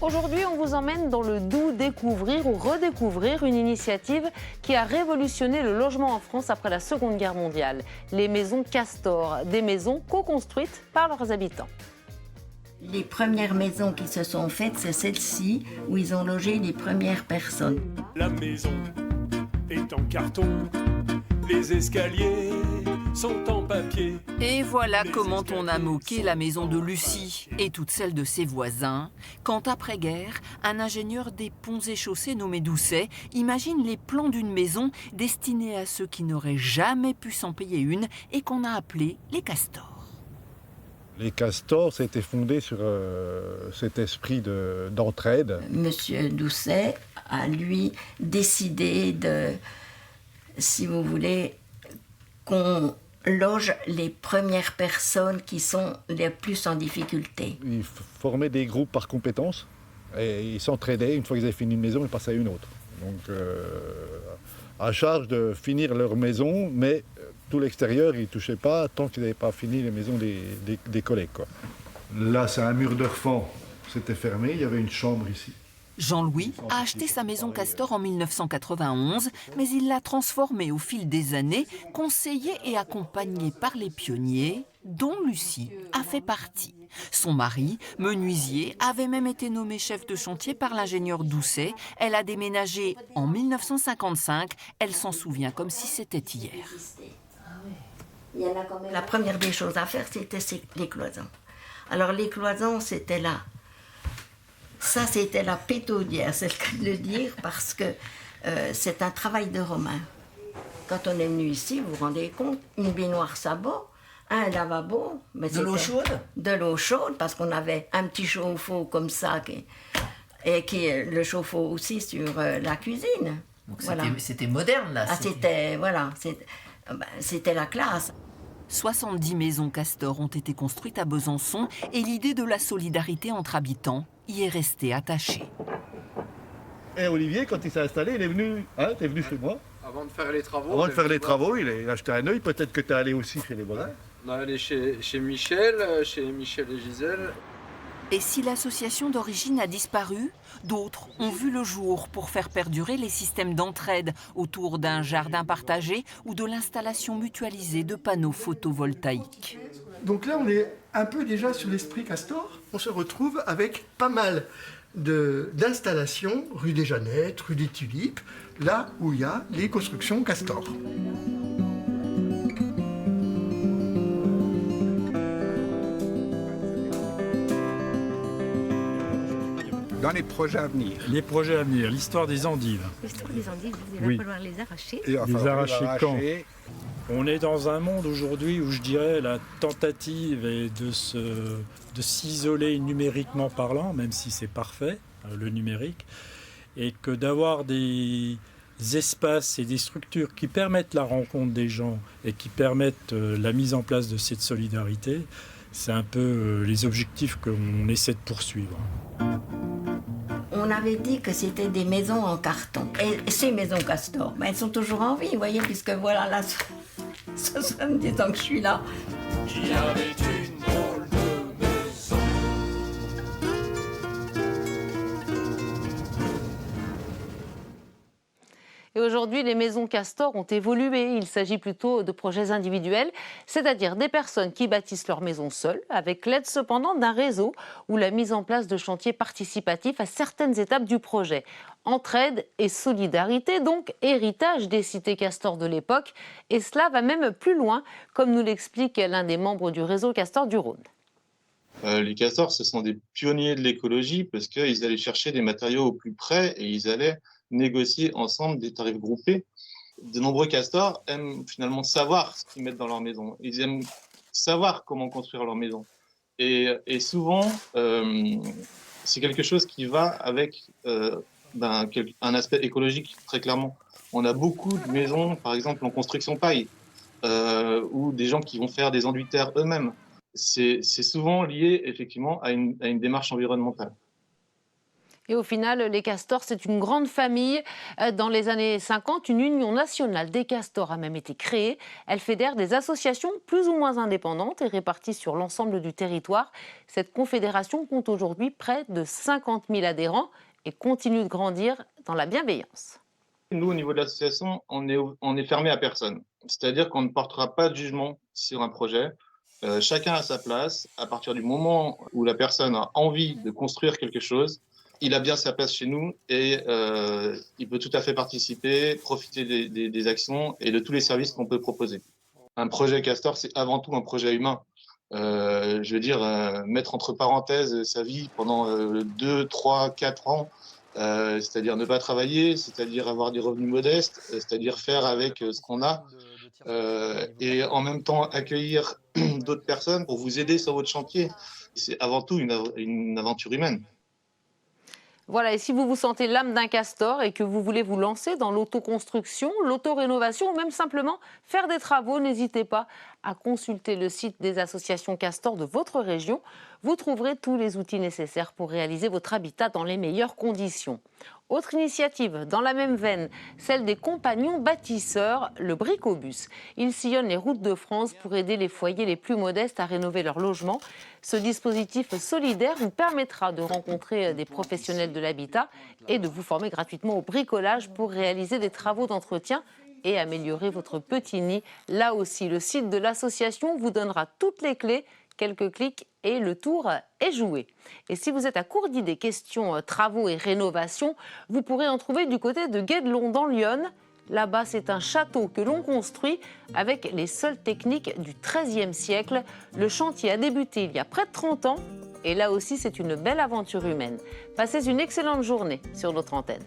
Aujourd'hui, on vous emmène dans le Doubs découvrir ou redécouvrir une initiative qui a révolutionné le logement en France après la Seconde Guerre mondiale. Les maisons Castor, des maisons co-construites par leurs habitants. Les premières maisons qui se sont faites, c'est celle-ci, où ils ont logé les premières personnes. La maison est en carton, les escaliers sont en papier. Et voilà comment on a moqué la maison de Lucie et toutes celles de ses voisins, quand après-guerre, un ingénieur des ponts et chaussées nommé Doucet imagine les plans d'une maison destinée à ceux qui n'auraient jamais pu s'en payer une et qu'on a appelée les Castors. Les Castors, c'était fondé sur cet esprit d'entraide. Monsieur Doucet a, lui, décidé de, si vous voulez, qu'on loge les premières personnes qui sont les plus en difficulté. Ils formaient des groupes par compétences et ils s'entraidaient. Une fois qu'ils avaient fini une maison, ils passaient à une autre. Donc, à charge de finir leur maison, mais tout l'extérieur, ils ne touchaient pas tant qu'ils n'avaient pas fini les maisons des collègues, quoi. Là, c'est un mur de refend. C'était fermé, il y avait une chambre ici. Jean-Louis a acheté sa maison Castor en 1991, mais il l'a transformée au fil des années, conseillé et accompagné par les pionniers, dont Lucie a fait partie. Son mari, menuisier, avait même été nommé chef de chantier par l'ingénieur Doucet. Elle a déménagé en 1955. Elle s'en souvient comme si c'était hier. La première des choses à faire, c'était les cloisons. Alors les cloisons, c'était là. Ça, c'était la pétaudière, c'est le cas de le dire, parce que c'est un travail de Romain. Quand on est venu ici, vous vous rendez compte, une baignoire sabot, un lavabo. Mais de l'eau chaude? De l'eau chaude, parce qu'on avait un petit chauffe-eau comme ça, et qui est le chauffe-eau aussi sur la cuisine. Donc voilà. C'était moderne, là. Ah, c'était la classe. 70 maisons Castor ont été construites à Besançon et l'idée de la solidarité entre habitants y est restée attachée. Et Olivier, quand il s'est installé, il est venu, t'es venu chez moi. Avant de faire les travaux. Avant de faire les travaux, il a acheté un œil. Peut-être que tu es allé aussi chez les voisins. On est allé chez Michel et Gisèle. Et si l'association d'origine a disparu, d'autres ont vu le jour pour faire perdurer les systèmes d'entraide autour d'un jardin partagé ou de l'installation mutualisée de panneaux photovoltaïques. Donc là, on est un peu déjà sur l'esprit Castor. On se retrouve avec pas mal d'installations rue des Jeannettes, rue des Tulipes, là où il y a les constructions Castor. Dans les projets à venir. Les projets à venir, l'histoire des endives. L'histoire des endives, il va falloir les arracher. Les arracher quand? On est dans un monde aujourd'hui où je dirais la tentative est de s'isoler numériquement parlant, même si c'est parfait, le numérique, et que d'avoir des espaces et des structures qui permettent la rencontre des gens et qui permettent la mise en place de cette solidarité, c'est un peu les objectifs qu'on essaie de poursuivre. On avait dit que c'était des maisons en carton. Et ces maisons Castor, elles sont toujours en vie, vous voyez, puisque voilà, là, 70 ans que je suis là. Il y avait une drôle de maison. Et aujourd'hui, les maisons Castor ont évolué. Il s'agit plutôt de projets individuels, c'est-à-dire des personnes qui bâtissent leur maison seules, avec l'aide cependant d'un réseau ou la mise en place de chantiers participatifs à certaines étapes du projet. Entraide et solidarité, donc héritage des cités Castor de l'époque. Et cela va même plus loin, comme nous l'explique l'un des membres du réseau Castor du Rhône. Les Castors, ce sont des pionniers de l'écologie parce qu'ils allaient chercher des matériaux au plus près et ils allaient négocier ensemble des tarifs groupés. De nombreux Castors aiment finalement savoir ce qu'ils mettent dans leur maison. Ils aiment savoir comment construire leur maison. Et souvent, c'est quelque chose qui va avec un aspect écologique, très clairement. On a beaucoup de maisons, par exemple en construction paille, ou des gens qui vont faire des enduits terre eux-mêmes. C'est souvent lié effectivement à une démarche environnementale. Et au final, les castors, c'est une grande famille. Dans les années 50, une union nationale des castors a même été créée. Elle fédère des associations plus ou moins indépendantes et réparties sur l'ensemble du territoire. Cette confédération compte aujourd'hui près de 50 000 adhérents et continue de grandir dans la bienveillance. Nous, au niveau de l'association, on est fermé à personne. C'est-à-dire qu'on ne portera pas de jugement sur un projet. Chacun a sa place. À partir du moment où la personne a envie de construire quelque chose, il a bien sa place chez nous et il peut tout à fait participer, profiter des actions et de tous les services qu'on peut proposer. Un projet Castor, c'est avant tout un projet humain. Je veux dire, mettre entre parenthèses sa vie pendant 2, 3, 4 ans, c'est-à-dire ne pas travailler, c'est-à-dire avoir des revenus modestes, c'est-à-dire faire avec ce qu'on a, et en même temps accueillir d'autres personnes pour vous aider sur votre chantier. C'est avant tout une aventure humaine. Voilà, et si vous vous sentez l'âme d'un castor et que vous voulez vous lancer dans l'autoconstruction, l'autorénovation ou même simplement faire des travaux, n'hésitez pas à consulter le site des associations castors de votre région. Vous trouverez tous les outils nécessaires pour réaliser votre habitat dans les meilleures conditions. Autre initiative dans la même veine, celle des compagnons bâtisseurs, le Bricobus. Ils sillonnent les routes de France pour aider les foyers les plus modestes à rénover leur logement. Ce dispositif solidaire vous permettra de rencontrer des professionnels de l'habitat et de vous former gratuitement au bricolage pour réaliser des travaux d'entretien et améliorer votre petit nid. Là aussi, le site de l'association vous donnera toutes les clés. Quelques clics et le tour est joué. Et si vous êtes à court d'idées, questions, travaux et rénovations, vous pourrez en trouver du côté de Guédelon dans l'Yonne. Là-bas, c'est un château que l'on construit avec les seules techniques du XIIIe siècle. Le chantier a débuté il y a près de 30 ans et là aussi, c'est une belle aventure humaine. Passez une excellente journée sur notre antenne.